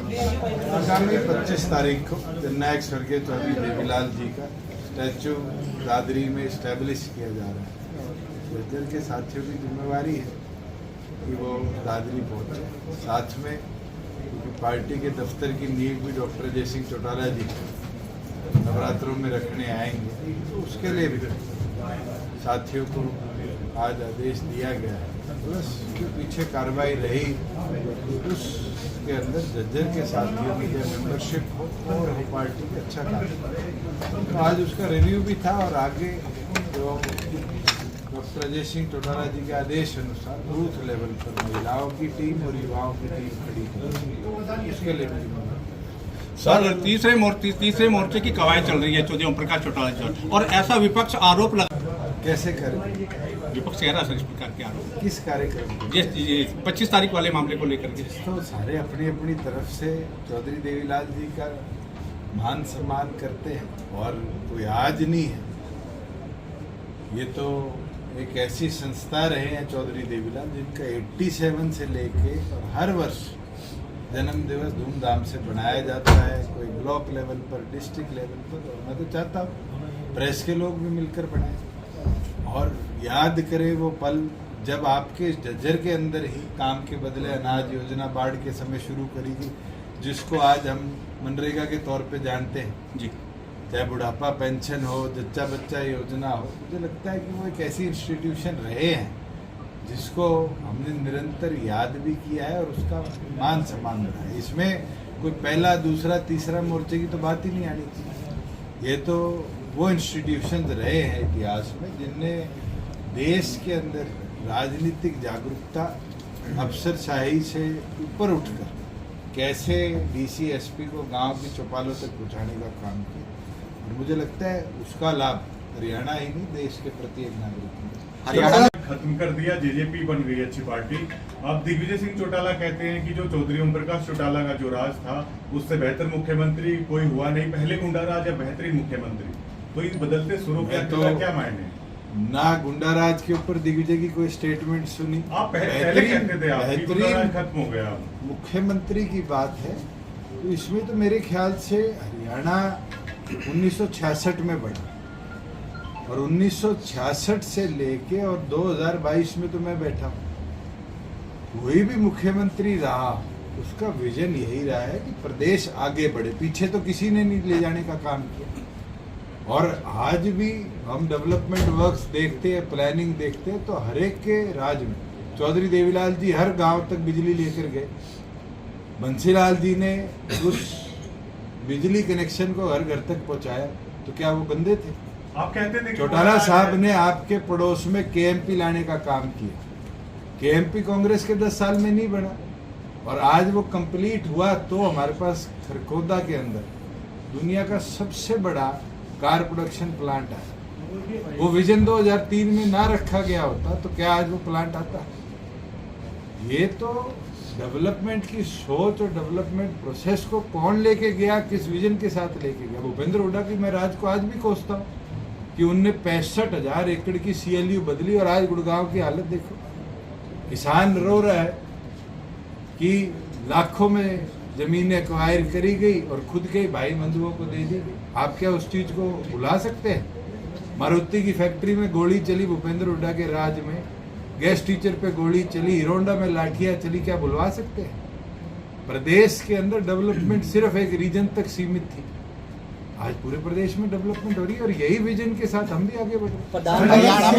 आगामी 25 तारीख को जननायक स्वर्गीय चौधरी देवीलाल जी का स्टैचू दादरी में इस्टेब्लिश किया जा रहा है। जज्जर के साथियों की जिम्मेवारी है कि वो दादरी पहुंचे। साथ में क्योंकि पार्टी के दफ्तर की नींव भी डॉक्टर जय सिंह चौटाला जी नवरात्रों में रखने आएंगे, तो उसके लिए भी साथियों को आज आदेश दिया गया है। बस उसके पीछे कार्रवाई रही, उसके अंदर जज्जर के साथियों की मेंबरशिप हो और हो पार्टी का अच्छा काम। तो आज उसका रिव्यू भी था और आगे जो डॉक्टर अजय सिंह चौटाला जी के आदेश अनुसार बूथ लेवल पर महिलाओं की टीम और युवाओं की टीम खड़ी की, उसके लिए भी सर तीसरे मोर्चे की कवायद चल रही है चौधरी ओम प्रकाश चौटाला जी, और ऐसा विपक्ष आरोप लगा। कैसे करें? विपक्ष कह रहा है सर इस प्रकार के आरोप किस कार्यक्रम? ये 25 तारीख वाले मामले को लेकर के तो सारे अपनी अपनी तरफ से चौधरी देवीलाल जी का मान सम्मान करते हैं और कोई आज नहीं है। ये तो एक ऐसी संस्था रहे हैं चौधरी देवीलाल जिनका 87 से लेके और हर वर्ष जन्म दिवस धूमधाम से बनाया जाता है, कोई ब्लॉक लेवल पर, डिस्ट्रिक्ट लेवल पर। और मैं तो चाहता हूँ प्रेस के लोग भी मिलकर बनाएं और याद करें वो पल जब आपके जज्जर के अंदर ही काम के बदले अनाज योजना बाढ़ के समय शुरू करी गई, जिसको आज हम मनरेगा के तौर पे जानते हैं जी। चाहे बुढ़ापा पेंशन हो, जच्चा बच्चा योजना हो, मुझे लगता है कि वो एक ऐसी इंस्टीट्यूशन रहे हैं जिसको हमने निरंतर याद भी किया है और उसका मान सम्मान रहा है। इसमें कोई पहला दूसरा तीसरा मोर्चे की तो बात ही नहीं आनी चाहिए। ये तो वो इंस्टीट्यूशन रहे हैं इतिहास में जिनने देश के अंदर राजनीतिक जागरूकता अफसरशाही से ऊपर उठकर कैसे डीसी एसपी को गांव की चौपालों तक पहुंचाने का काम किया, और मुझे लगता है उसका लाभ हरियाणा ही नहीं देश के प्रत्येक नागरिक को। हरियाणा खत्म कर दिया, जेजेपी बन गई अच्छी पार्टी। अब दिग्विजय सिंह चौटाला कहते हैं कि जो चौधरी ओम प्रकाश चौटाला का जो राज था उससे बेहतर मुख्यमंत्री कोई हुआ नहीं, पहले गुंडा राज या बेहतरीन मुख्यमंत्री। तो इस बदलते सुरों के क्या मायने? ना गुंडा राज के ऊपर दिग्विजय की कोई स्टेटमेंट सुनी। आप पहले कहते थे बेहतरीन खत्म हो गया, मुख्यमंत्री की बात है। तो इसमें तो मेरे ख्याल से हरियाणा 1966 में बढ़ा और 1966 से लेके और 2022 में तो मैं बैठा हूँ। कोई भी मुख्यमंत्री रहा उसका विजन यही रहा है कि प्रदेश आगे बढ़े, पीछे तो किसी ने नहीं ले जाने का काम किया। और आज भी हम डेवलपमेंट वर्क्स देखते हैं, प्लानिंग देखते हैं, तो हर एक के राज में चौधरी देवीलाल जी हर गांव तक बिजली लेकर गए। बंसीलाल जी ने उस बिजली कनेक्शन को हर घर तक पहुंचाया, तो क्या वो गंदे थे? आप कहते थे चौटाला साहब ने आपके पड़ोस में केएमपी लाने का काम किया। केएमपी कांग्रेस के 10 साल में नहीं बना और आज वो कंप्लीट हुआ तो हमारे पास खरखोदा के अंदर दुनिया का सबसे बड़ा कार प्रोडक्शन प्लांट है। वो विजन 2003 में ना रखा गया होता तो क्या आज वो प्लांट आता? ये तो डेवलपमेंट की सोच और डेवलपमेंट प्रोसेस को कौन लेके गया, किस विजन के साथ लेके गया। भूपेंद्र हुड्डा की मैं राज को आज भी कोसता हूँ कि उनने 65,000 एकड़ की CLU बदली और आज गुड़गांव की हालत देखो। किसान रो रहा है कि लाखों में जमीनें एक्वायर करी गई और खुद के भाई बंधुओं को दे दी गई। आप क्या उस चीज को भुला सकते हैं? मारुति की फैक्ट्री में गोली चली भूपेंद्र हुड्डा के राज में, गैस टीचर पे गोली चली, हीरोंडा में लाठियां चली, क्या भुलवा सकते हैं? प्रदेश के अंदर डेवलपमेंट सिर्फ एक रीजन तक सीमित थी, आज पूरे प्रदेश में डेवलपमेंट हो रही है और यही विजन के साथ हम भी आगे बढ़ रहे हैं।